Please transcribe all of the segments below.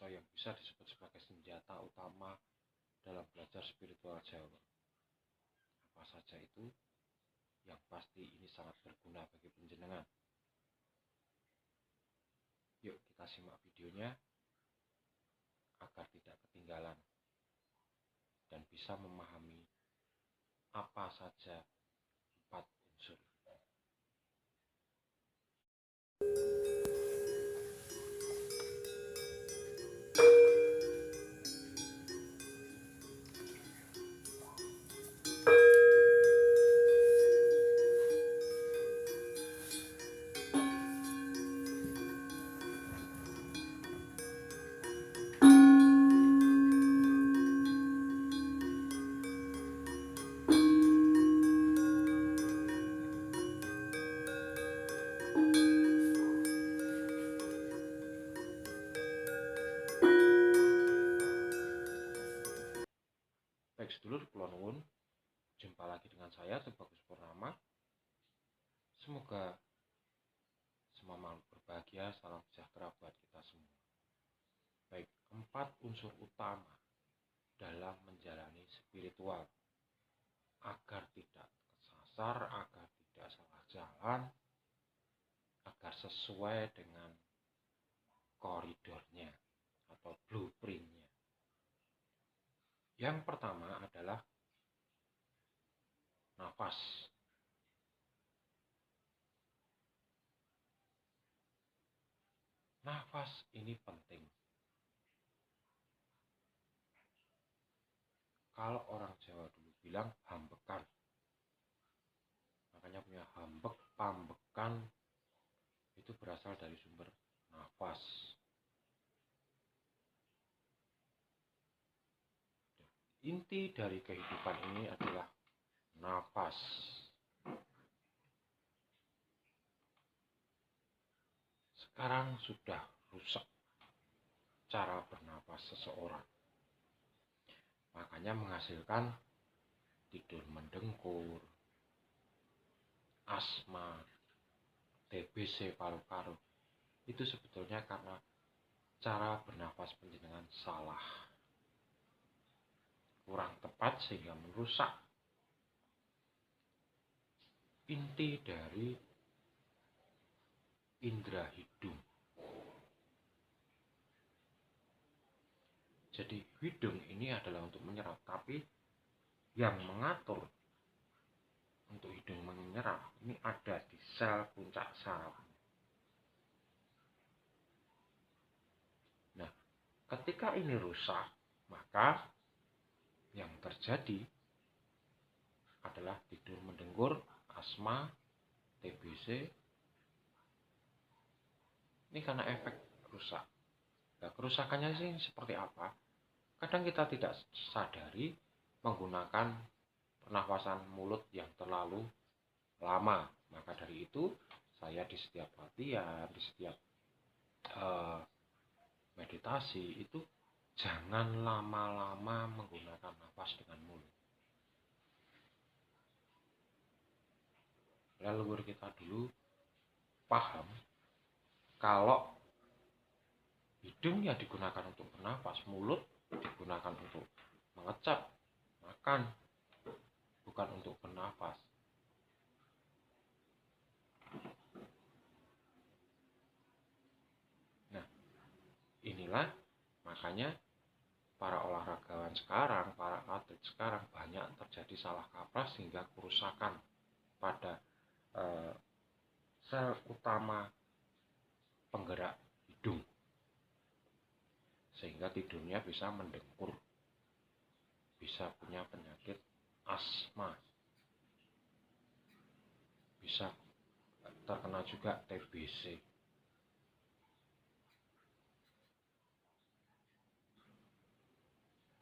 atau yang bisa disebut sebagai senjata utama dalam belajar spiritual Jawa. Apa saja itu? Yang pasti ini sangat berguna bagi panjenengan. Yuk kita simak videonya agar tidak ketinggalan dan bisa memahami apa saja 4 unsur. Baik sedulur, kula nuwun. Jumpa lagi dengan saya Tubagus Purnama. Semoga semua makhluk berbahagia, salam sejahtera buat kita semua. Baik, 4 unsur utama dalam menjalani spiritual agar tidak kesasar, agar tidak salah jalan, agar sesuai dengan koridornya atau blueprintnya. Yang pertama adalah nafas. Nafas ini penting. Kalau orang Jawa dulu bilang hambekan. Makanya punya hambek, pambekan itu berasal dari sumber nafas. Inti dari kehidupan ini adalah nafas. Sekarang sudah rusak cara bernafas seseorang. Makanya menghasilkan tidur mendengkur, asma, TBC paru-paru. Itu sebetulnya karena cara bernafas panjenengan salah, kurang tepat sehingga merusak inti dari indera hidung. Jadi hidung ini adalah untuk menyerap, tapi yang mengatur untuk hidung menyerap ini ada di sel puncak saraf. Nah, ketika ini rusak, maka yang terjadi adalah tidur mendengkur, asma, TBC. Ini karena efek rusak. Nah, kerusakannya sih seperti apa? Kadang kita tidak sadari menggunakan pernafasan mulut yang terlalu lama. Maka dari itu, saya di setiap latihan, di setiap meditasi itu jangan lama-lama menggunakan nafas dengan mulut. Leluhur kita dulu paham kalau hidungnya digunakan untuk bernafas, mulut digunakan untuk mengecap, makan, bukan untuk bernafas. Nah, inilah makanya para olahragawan sekarang, para atlet sekarang banyak terjadi salah kaprah sehingga kerusakan pada sel utama penggerak hidung, sehingga tidurnya bisa mendengkur, bisa punya penyakit asma, bisa terkena juga TBC.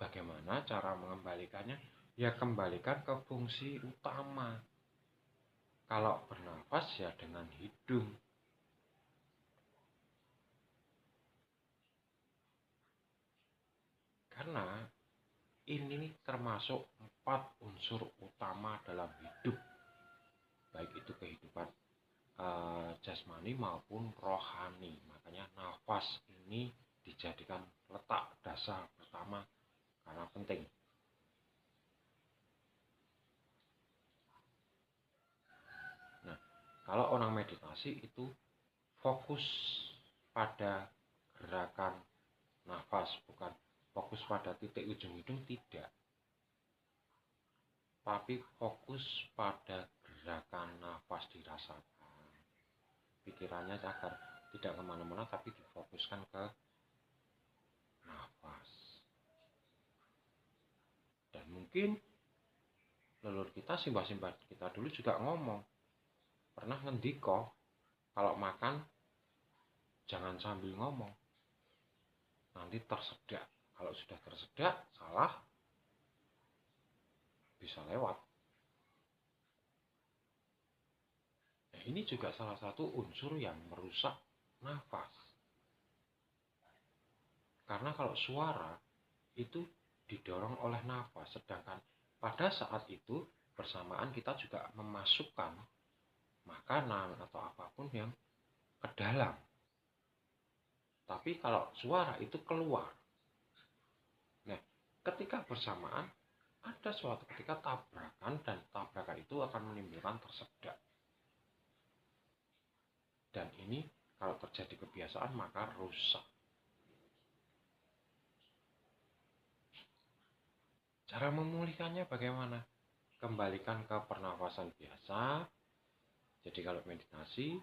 Bagaimana cara mengembalikannya? Ya kembalikan ke fungsi utama. Kalau bernafas ya dengan hidung. Karena ini termasuk 4 unsur utama dalam hidup. Baik itu kehidupan jasmani maupun rohani. Makanya nafas ini dijadikan letak dasar pertama karena penting. Nah, kalau orang meditasi itu fokus pada gerakan nafas, bukan fokus pada titik ujung hidung, tidak. Tapi fokus pada gerakan nafas dirasakan. Pikirannya agar tidak kemana-mana, tapi difokuskan ke nafas. Dan mungkin leluhur kita, simbah-simbah kita dulu juga ngomong, pernah ngendiko, kalau makan jangan sambil ngomong, nanti tersedak. Kalau sudah tersedak, salah, bisa lewat. Nah, ini juga salah satu unsur yang merusak nafas. Karena kalau suara itu didorong oleh nafas, sedangkan pada saat itu bersamaan kita juga memasukkan makanan atau apapun yang ke dalam. Tapi kalau suara itu keluar. Nah, ketika bersamaan ada suatu ketika tabrakan, dan tabrakan itu akan menimbulkan tersedak. Dan ini kalau terjadi kebiasaan maka rusak. Cara memulihkannya bagaimana? Kembalikan ke pernafasan biasa. Jadi kalau meditasi,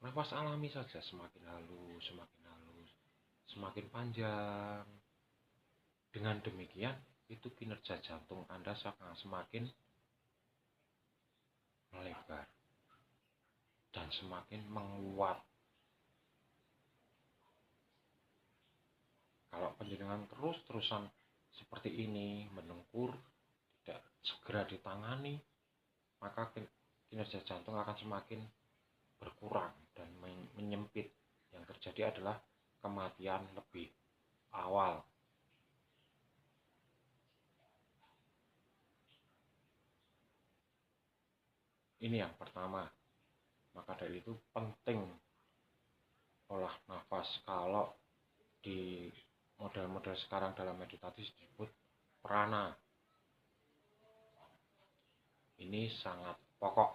nafas alami saja, semakin halus, semakin panjang. Dengan demikian, itu kinerja jantung Anda akan semakin melebar dan semakin menguat. Kalau penjenengan terus-terusan seperti ini, mendengkur, tidak segera ditangani, maka kinerja jantung akan semakin berkurang dan menyempit. Yang terjadi adalah kematian lebih awal. Ini yang pertama. Maka dari itu penting olah nafas. Kalau di model-model sekarang dalam meditasi disebut prana. Ini sangat pokok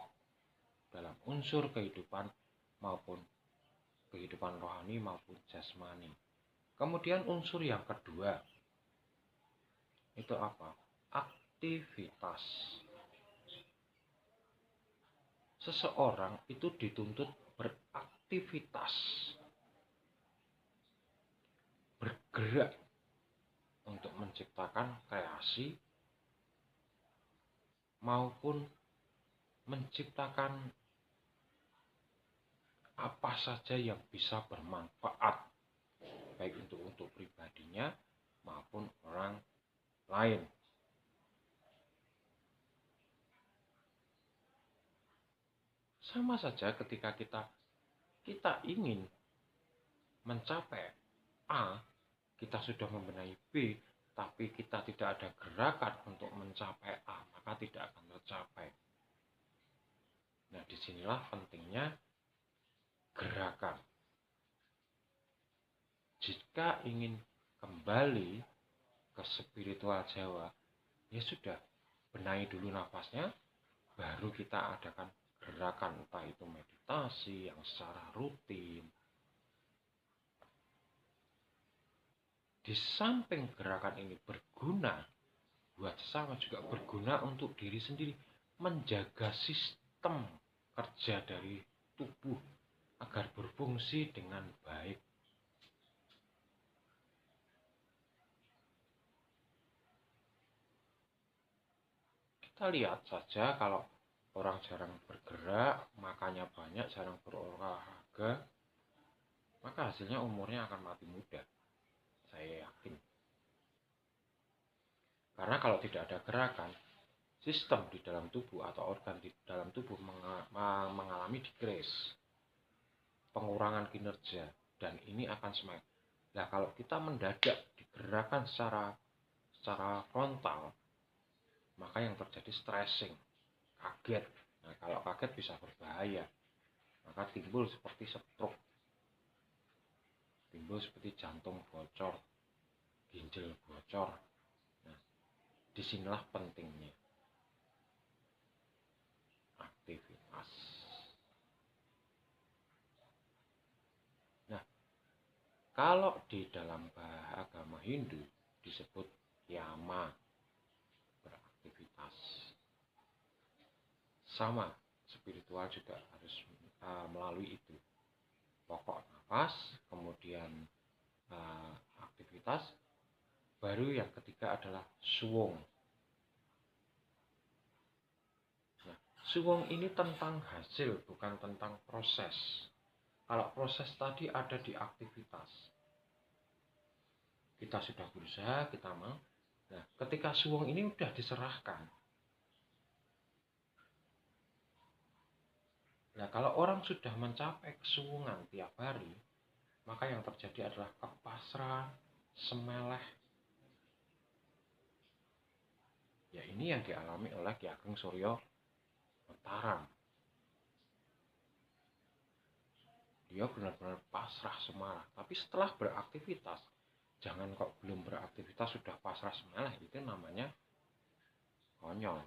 dalam unsur kehidupan maupun kehidupan rohani maupun jasmani. Kemudian unsur yang kedua itu apa? Aktivitas. Seseorang itu dituntut beraktivitas, bergerak untuk menciptakan kreasi maupun menciptakan apa saja yang bisa bermanfaat, baik untuk pribadinya maupun orang lain. Sama saja ketika kita ingin mencapai A, kita sudah membenahi B, tapi kita tidak ada gerakan untuk mencapai A, maka tidak akan tercapai. Nah, disinilah pentingnya gerakan. Jika ingin kembali ke spiritual Jawa, ya sudah, benahi dulu nafasnya, baru kita adakan gerakan, entah itu meditasi yang secara rutin. Di samping gerakan ini berguna buat sesama, juga berguna untuk diri sendiri, menjaga sistem kerja dari tubuh agar berfungsi dengan baik. Kita lihat saja kalau orang jarang bergerak, makannya banyak, jarang berolahraga, maka hasilnya umurnya akan mati muda. Saya yakin. Karena kalau tidak ada gerakan, sistem di dalam tubuh atau organ di dalam tubuh mengalami decrease, pengurangan kinerja, dan ini akan semakin. Nah, kalau kita mendadak digerakkan secara frontal, maka yang terjadi stressing, kaget. Nah, kalau kaget bisa berbahaya, maka timbul seperti stroke. timbul seperti jantung bocor, ginjal bocor. Nah, disinilah pentingnya aktivitas. Nah, kalau di dalam agama Hindu disebut yama, beraktivitas. Sama, spiritual juga harus melalui itu. Pokok nafas, kemudian aktivitas, baru yang ketiga adalah suwung. Nah, suwung ini tentang hasil, bukan tentang proses. Kalau proses tadi ada di aktivitas, kita sudah berusaha, kita mau. Nah, ketika suwung ini sudah diserahkan. Nah, kalau orang sudah mencapai kesuwungan tiap hari, maka yang terjadi adalah kepasrahan, semeleh. Ya, ini yang dialami oleh Ki Ageng Suryo Mataram. Dia benar-benar pasrah semarah. Tapi setelah beraktivitas, jangan kok belum beraktivitas sudah pasrah semeleh, itu namanya konyol.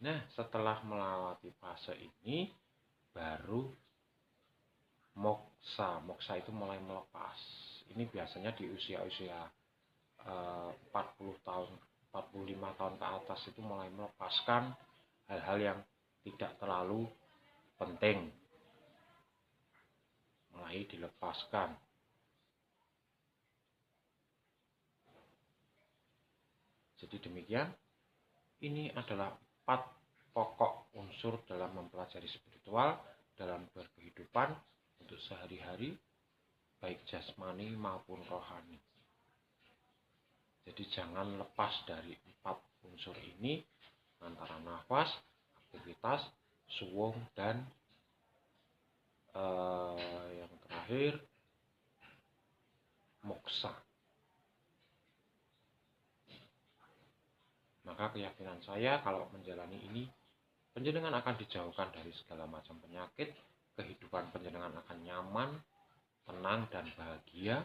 Nah, setelah melewati fase ini, baru moksa. Moksa itu mulai melepas. Ini biasanya di usia-usia 40 tahun, 45 tahun ke atas itu mulai melepaskan hal-hal yang tidak terlalu penting. Mulai dilepaskan. Jadi demikian, ini adalah 4 pokok unsur dalam mempelajari spiritual, dalam berkehidupan untuk sehari-hari, baik jasmani maupun rohani. Jadi jangan lepas dari 4 unsur ini, antara nafas, aktivitas, suwung, dan yang terakhir moksa. Maka keyakinan saya kalau menjalani ini, panjenengan akan dijauhkan dari segala macam penyakit, kehidupan panjenengan akan nyaman, tenang, dan bahagia,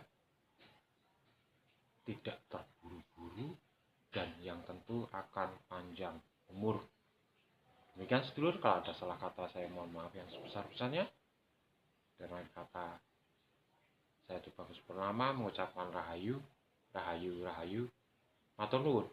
tidak terburu-buru, dan yang tentu akan panjang umur. Demikian sedulur, kalau ada salah kata saya mohon maaf yang sebesar-besarnya. Dan lain kata, saya Dibagus Purnama mengucapkan rahayu, rahayu, rahayu, matur nuwun.